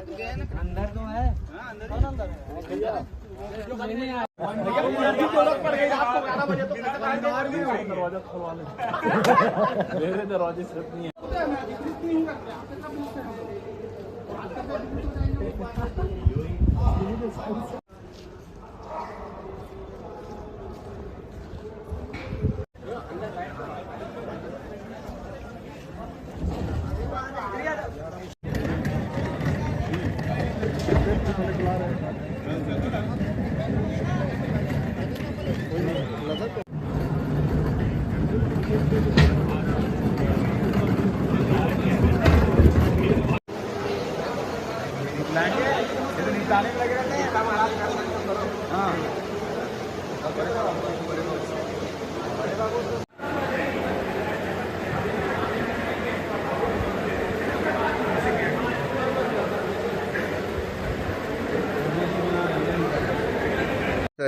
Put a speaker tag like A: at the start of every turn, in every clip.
A: अंदर तो है। कौन अंदर है? दरवाजा खुलवा ले। मेरे दरवाजे सिर्फ नहीं है। निकालने लगे रहते हैं हाँ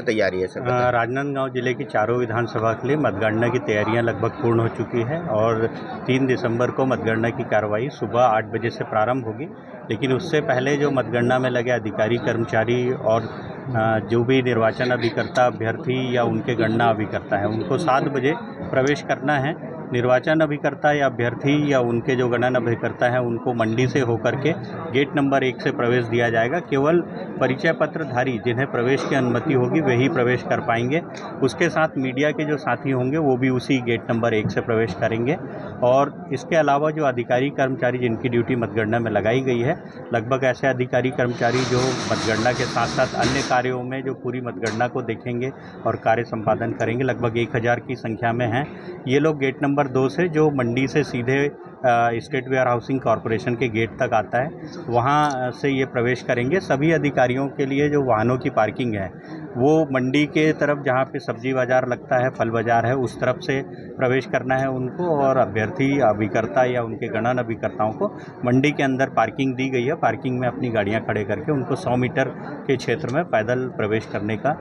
B: तैयारी है सर?
C: राजनांदगांव जिले की चारों विधानसभा के लिए मतगणना की तैयारियां लगभग पूर्ण हो चुकी है और 3 दिसंबर को मतगणना की कार्रवाई सुबह 8 बजे से प्रारंभ होगी। लेकिन उससे पहले जो मतगणना में लगे अधिकारी कर्मचारी और जो भी निर्वाचन अभिकर्ता अभ्यर्थी या उनके गणना अभिकर्ता है उनको 7 बजे प्रवेश करना है। निर्वाचन अभिकर्ता या अभ्यर्थी या उनके जो गणना अभिकर्ता हैं उनको मंडी से होकर के गेट नंबर 1 से प्रवेश दिया जाएगा। केवल परिचय पत्रधारी जिन्हें प्रवेश की अनुमति होगी वही प्रवेश कर पाएंगे। उसके साथ मीडिया के जो साथी होंगे वो भी उसी गेट नंबर 1 से प्रवेश करेंगे। और इसके अलावा जो अधिकारी कर्मचारी जिनकी ड्यूटी मतगणना में लगाई गई है, लगभग ऐसे अधिकारी कर्मचारी जो मतगणना के साथ साथ अन्य कार्यों में जो पूरी मतगणना को देखेंगे और कार्य संपादन करेंगे, लगभग 1000 की संख्या में हैं। ये लोग गेट नंबर 2 से जो मंडी से सीधे स्टेट वेयर हाउसिंग कॉरपोरेशन के गेट तक आता है वहाँ से ये प्रवेश करेंगे। सभी अधिकारियों के लिए जो वाहनों की पार्किंग है वो मंडी के तरफ जहाँ पे सब्जी बाज़ार लगता है, फल बाज़ार है, उस तरफ से प्रवेश करना है उनको। और अभ्यर्थी अभिकर्ता या उनके गणन अभिकर्ताओं को मंडी के अंदर पार्किंग दी गई है। पार्किंग में अपनी गाड़ियाँ खड़े करके उनको 100 मीटर के क्षेत्र में पैदल प्रवेश करने का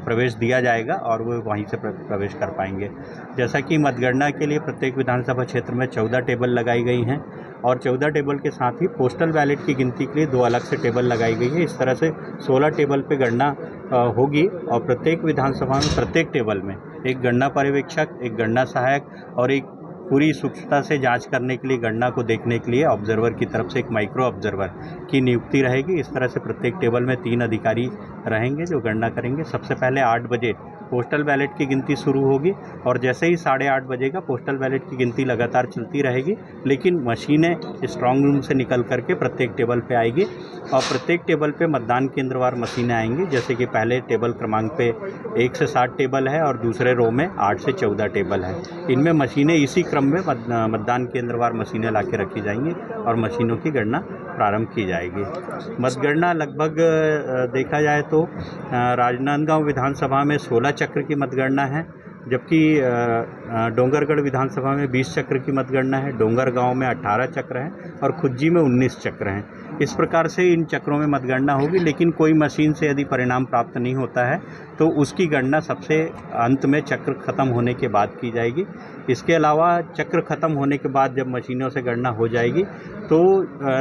C: प्रवेश दिया जाएगा और वो वहीं से प्रवेश कर पाएंगे। जैसा कि मतगणना के लिए प्रत्येक विधानसभा क्षेत्र में 14 टेबल लगाई गई हैं और 14 टेबल के साथ ही पोस्टल बैलेट की गिनती के लिए 2 अलग से टेबल लगाई गई है। इस तरह से 16 टेबल पे गणना होगी और प्रत्येक विधानसभा में प्रत्येक टेबल में एक गणना पर्यवेक्षक, एक गणना सहायक और एक पूरी सूक्ष्मता से जांच करने के लिए गणना को देखने के लिए ऑब्जर्वर की तरफ से एक माइक्रो ऑब्जर्वर की नियुक्ति रहेगी। इस तरह से प्रत्येक टेबल में 3 अधिकारी रहेंगे जो गणना करेंगे। सबसे पहले 8 बजे पोस्टल बैलेट की गिनती शुरू होगी और जैसे ही 8:30 बजेगा पोस्टल बैलेट की गिनती लगातार चलती रहेगी, लेकिन मशीनें स्ट्रांग रूम से निकल करके प्रत्येक टेबल पे आएगी और प्रत्येक टेबल पे मतदान केंद्रवार मशीनें आएंगी। जैसे कि पहले टेबल क्रमांक पे 1 से 7 टेबल है और दूसरे रो में 8 से 14 टेबल है। इनमें मशीनें इसी क्रम में मतदान केंद्रवार मशीनें ला के रखी जाएंगी और मशीनों की गणना प्रारंभ की जाएगी। मतगणना लगभग देखा जाए तो राजनांदगांव विधानसभा में 16 चक्र की मतगणना है, जबकि डोंगरगढ़ विधानसभा में 20 चक्र की मतगणना है, डोंगरगांव में 18 चक्र हैं और खुज्जी में 19 चक्र हैं। इस प्रकार से इन चक्रों में मतगणना होगी, लेकिन कोई मशीन से यदि परिणाम प्राप्त नहीं होता है तो उसकी गणना सबसे अंत में चक्र खत्म होने के बाद की जाएगी। इसके अलावा चक्र खत्म होने के बाद जब मशीनों से गणना हो जाएगी तो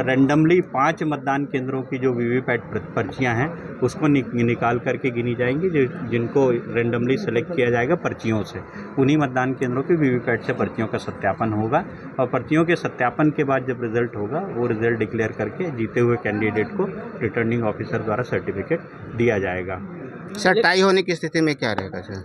C: रैंडमली 5 मतदान केंद्रों की जो वीवीपैट पर्चियां हैं उसको निकाल करके गिनी जाएंगी, जिनको रैंडमली सेलेक्ट किया जाएगा पर्चियों से। उन्हीं मतदान केंद्रों के वीवीपैट से पर्चियों का सत्यापन होगा और पर्चियों के सत्यापन के बाद जब रिजल्ट होगा वो रिजल्ट डिक्लेयर करके जीते हुए कैंडिडेट को रिटर्निंग ऑफिसर द्वारा सर्टिफिकेट दिया जाएगा।
B: सर, टाई होने की स्थिति में क्या रहेगा सर?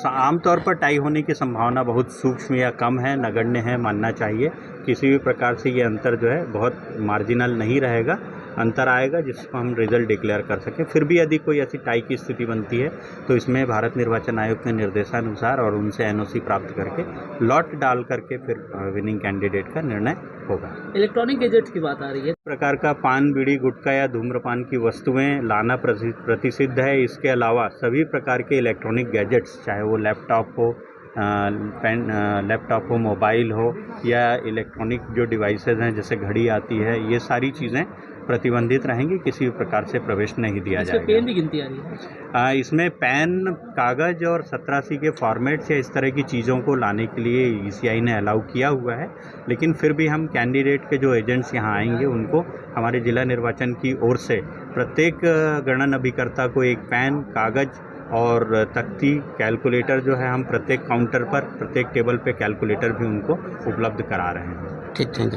C: आमतौर पर टाई होने की संभावना बहुत सूक्ष्म या कम है, नगण्य है मानना चाहिए। किसी भी प्रकार से ये अंतर जो है बहुत मार्जिनल नहीं रहेगा, अंतर आएगा जिसको हम रिजल्ट डिक्लेयर कर सकें। फिर भी यदि कोई ऐसी टाई की स्थिति बनती है तो इसमें भारत निर्वाचन आयोग के निर्देशानुसार और उनसे एनओसी प्राप्त करके लॉट डाल करके फिर विनिंग कैंडिडेट का निर्णय होगा।
A: इलेक्ट्रॉनिक गैजेट्स की बात आ रही है।
C: इस प्रकार का पान, बीड़ी, गुटखा या धूम्रपान की वस्तुएं लाना प्रतिषिद्ध है। इसके अलावा सभी प्रकार के इलेक्ट्रॉनिक गैजेट्स, चाहे वो लैपटॉप हो, मोबाइल हो या इलेक्ट्रॉनिक जो डिवाइसेज हैं जैसे घड़ी आती है, ये सारी चीज़ें प्रतिबंधित रहेंगी। किसी भी प्रकार से प्रवेश नहीं दिया जाएगा।
A: पेन की गिनती आ रही है।
C: इसमें पेन, कागज़ और 17C के फॉर्मेट्स या इस तरह की चीज़ों को लाने के लिए ईसीआई ने अलाउ किया हुआ है, लेकिन फिर भी हम कैंडिडेट के जो एजेंट्स यहाँ आएंगे उनको हमारे जिला निर्वाचन की ओर से प्रत्येक गणना अभिकर्ता को एक पेन, कागज़ और तख्ती, कैलकुलेटर जो है हम प्रत्येक काउंटर पर, प्रत्येक टेबल पे कैलकुलेटर भी उनको उपलब्ध करा रहे हैं।
B: ठीक, थैंक यू।